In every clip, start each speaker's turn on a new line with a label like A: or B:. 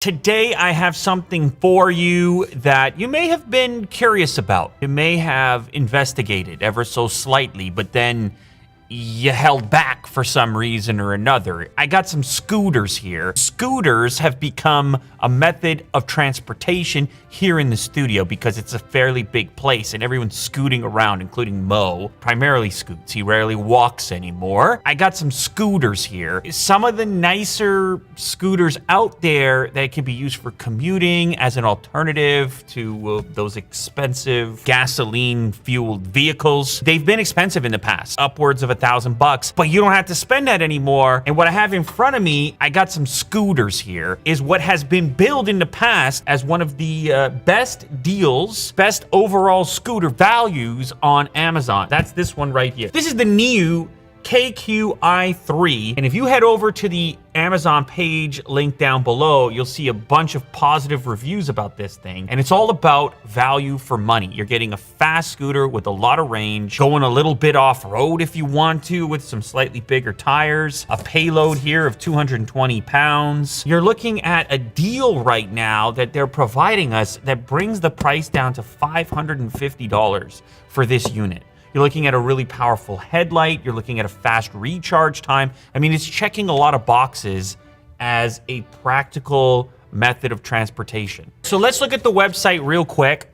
A: Today, I have something for you that you may have been curious about. You may have investigated ever so slightly, but then you held back for some reason or another. I got some scooters here. Scooters have become a method of transportation here in the studio because it's a fairly big place and everyone's scooting around, including Mo. Primarily scoots. He rarely walks anymore. I got some scooters here. Some of the nicer scooters out there that can be used for commuting as an alternative to those expensive gasoline-fueled vehicles. They've been expensive in the past, upwards of $1,000, but you don't have to spend that anymore. And what I have in front of me, I got some scooters here, is what has been billed in the past as one of the best deals, best overall scooter values on Amazon. That's this one right here. This is the new KQi3, and if you head over to the Amazon page link down below, you'll see a bunch of positive reviews about this thing, and it's all about value for money. You're getting a fast scooter with a lot of range, going a little bit off-road if you want to with some slightly bigger tires, a payload here of 220 pounds. You're looking at a deal right now that they're providing us that brings the price down to $550 for this unit. You're looking at a really powerful headlight. You're looking at a fast recharge time. I mean, it's checking a lot of boxes as a practical method of transportation. So let's look at the website real quick.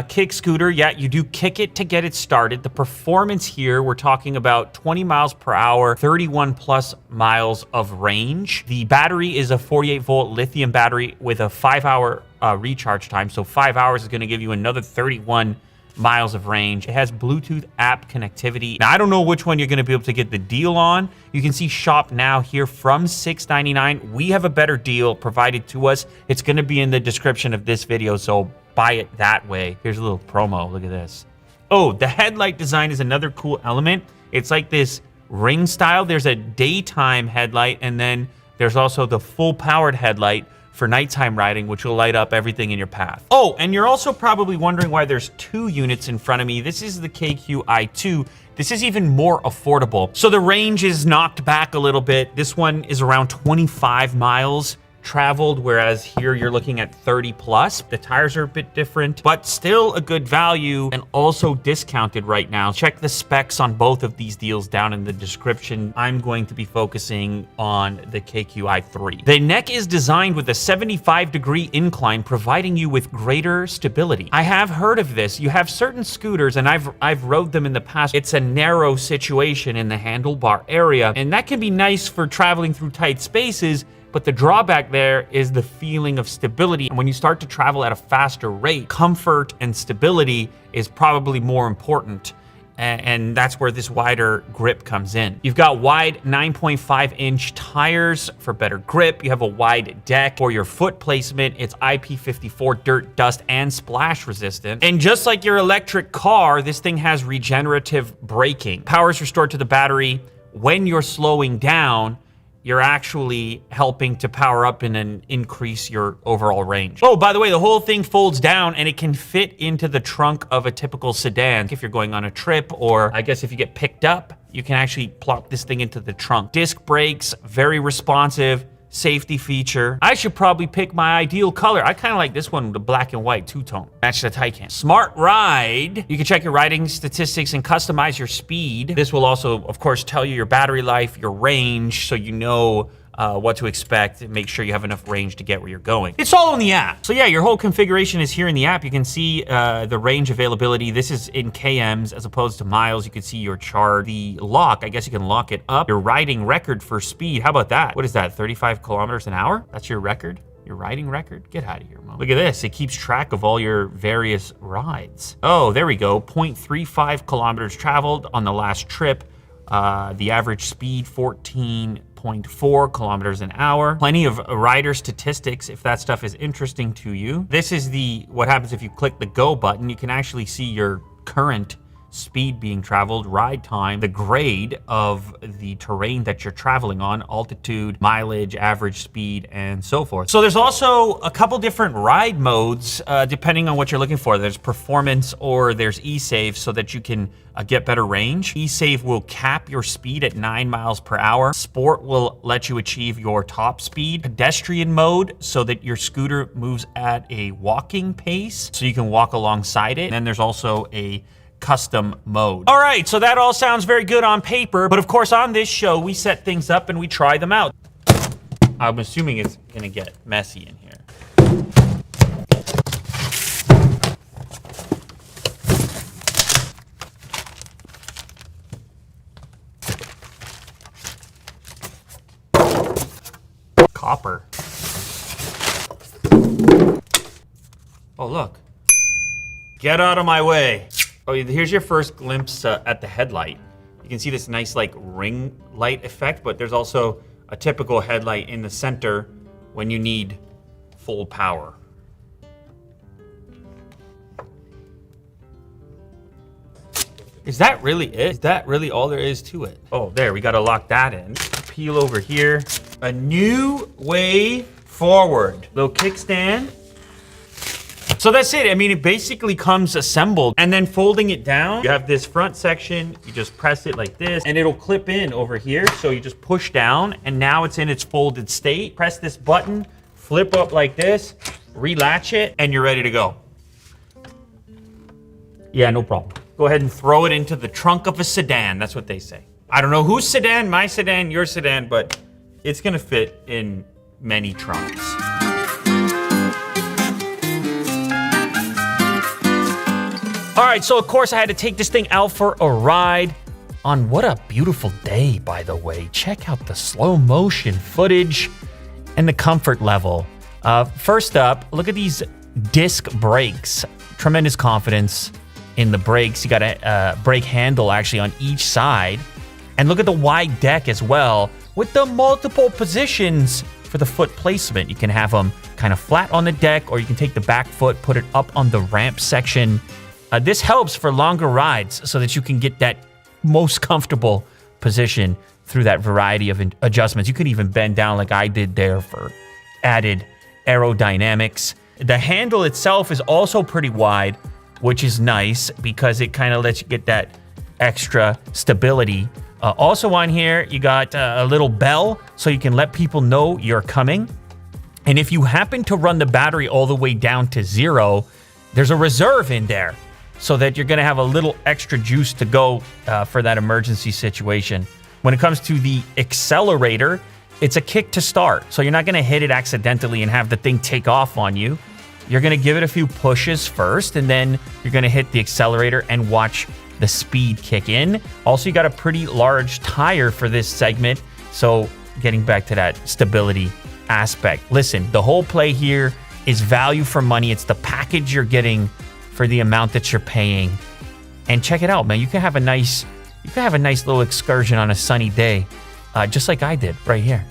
A: Kick scooter, yeah, you do kick it to get it started. The performance here, we're talking about 20 miles per hour, 31 plus miles of range. The battery is a 48-volt lithium battery with a 5-hour recharge time. So 5 hours is going to give you another 31 miles of range. It has Bluetooth app connectivity. Now, I don't know which one you're going to be able to get the deal on. You can see shop now here from $6.99. We have a better deal provided to us. It's going to be in the description of this video, so buy it that way. Here's a little promo. Look at this. Oh, the headlight design is another cool element. It's like this ring style. There's a daytime headlight, and then there's also the full powered headlight for nighttime riding, which will light up everything in your path. Oh, and you're also probably wondering why there's two units in front of me. This is the KQi2. This is even more affordable. So the range is knocked back a little bit. This one is around 25 miles traveled, whereas here you're looking at 30 plus. The tires are a bit different, but still a good value and also discounted right now. Check the specs on both of these deals down in the description. I'm going to be focusing on the KQi3. The neck is designed with a 75-degree incline, providing you with greater stability. I have heard of this. You have certain scooters, and I've rode them in the past. It's a narrow situation in the handlebar area, and that can be nice for traveling through tight spaces. But the drawback there is the feeling of stability. And when you start to travel at a faster rate, comfort and stability is probably more important. And that's where this wider grip comes in. You've got wide 9.5-inch tires for better grip. You have a wide deck for your foot placement. It's IP54 dirt, dust, and splash resistant. And just like your electric car, this thing has regenerative braking. Power is restored to the battery when you're slowing down. You're actually helping to power up and increase your overall range. Oh, by the way, the whole thing folds down and it can fit into the trunk of a typical sedan. If you're going on a trip, or I guess if you get picked up, you can actually plop this thing into the trunk. Disc brakes, very responsive. Safety feature. I should probably pick my ideal color. I kind of like this one with the black and white two-tone. Match the Taycan. Smart Ride. You can check your riding statistics and customize your speed. This will also, of course, tell you your battery life, your range, so you know what to expect and make sure you have enough range to get where you're going. It's all in the app. So yeah, your whole configuration is here in the app. You can see the range availability. This is in KMs as opposed to miles. You can see your chart. The lock, I guess you can lock it up. Your riding record for speed. How about that? What is that, 35 kilometers an hour? That's your record? Your riding record? Get out of here, Mom. Look at this. It keeps track of all your various rides. Oh, there we go. 0.35 kilometers traveled on the last trip. The average speed, 14.4 kilometers an hour. Plenty of rider statistics if that stuff is interesting to you. This is what happens if you click the go button. You can actually see your current speed being traveled, ride time, the grade of the terrain that you're traveling on, altitude, mileage, average speed, and so forth. So there's also a couple different ride modes depending on what you're looking for. There's performance or there's e-save so that you can get better range. E-save will cap your speed at 9 miles per hour. Sport will let you achieve your top speed. Pedestrian mode so that your scooter moves at a walking pace so you can walk alongside it. And then there's also a custom mode. All right, so that all sounds very good on paper, but of course on this show, we set things up and we try them out. I'm assuming it's gonna get messy in here. Copper. Oh, look. Get out of my way. Oh, here's your first glimpse at the headlight. You can see this nice like ring light effect, but there's also a typical headlight in the center when you need full power. Is that really it? Is that really all there is to it? Oh, there, we gotta lock that in. Peel over here. A new way forward. Little kickstand. So that's it. I mean, it basically comes assembled, and then folding it down, you have this front section, you just press it like this, and it'll clip in over here. So you just push down, and now it's in its folded state. Press this button, flip up like this, relatch it, and you're ready to go. Yeah, no problem. Go ahead and throw it into the trunk of a sedan. That's what they say. I don't know whose sedan, my sedan, your sedan, but it's gonna fit in many trunks. All right, so of course I had to take this thing out for a ride on what a beautiful day, by the way. Check out the slow motion footage and the comfort level. First up, look at these disc brakes. Tremendous confidence in the brakes. You got a brake handle actually on each side. And look at the wide deck as well with the multiple positions for the foot placement. You can have them kind of flat on the deck, or you can take the back foot, put it up on the ramp section. This helps for longer rides so that you can get that most comfortable position through that variety of adjustments. You can even bend down like I did there for added aerodynamics. The handle itself is also pretty wide, which is nice because it kind of lets you get that extra stability. Also on here, you got a little bell so you can let people know you're coming. And if you happen to run the battery all the way down to 0, there's a reserve in there so that you're going to have a little extra juice to go for that emergency situation. When it comes to the accelerator, it's a kick to start. So you're not going to hit it accidentally and have the thing take off on you. You're going to give it a few pushes first, and then you're going to hit the accelerator and watch the speed kick in. Also, you got a pretty large tire for this segment. So getting back to that stability aspect. Listen, the whole play here is value for money. It's the package you're getting for the amount that you're paying. And check it out, man. You can have a nice little excursion on a sunny day, just like I did right here.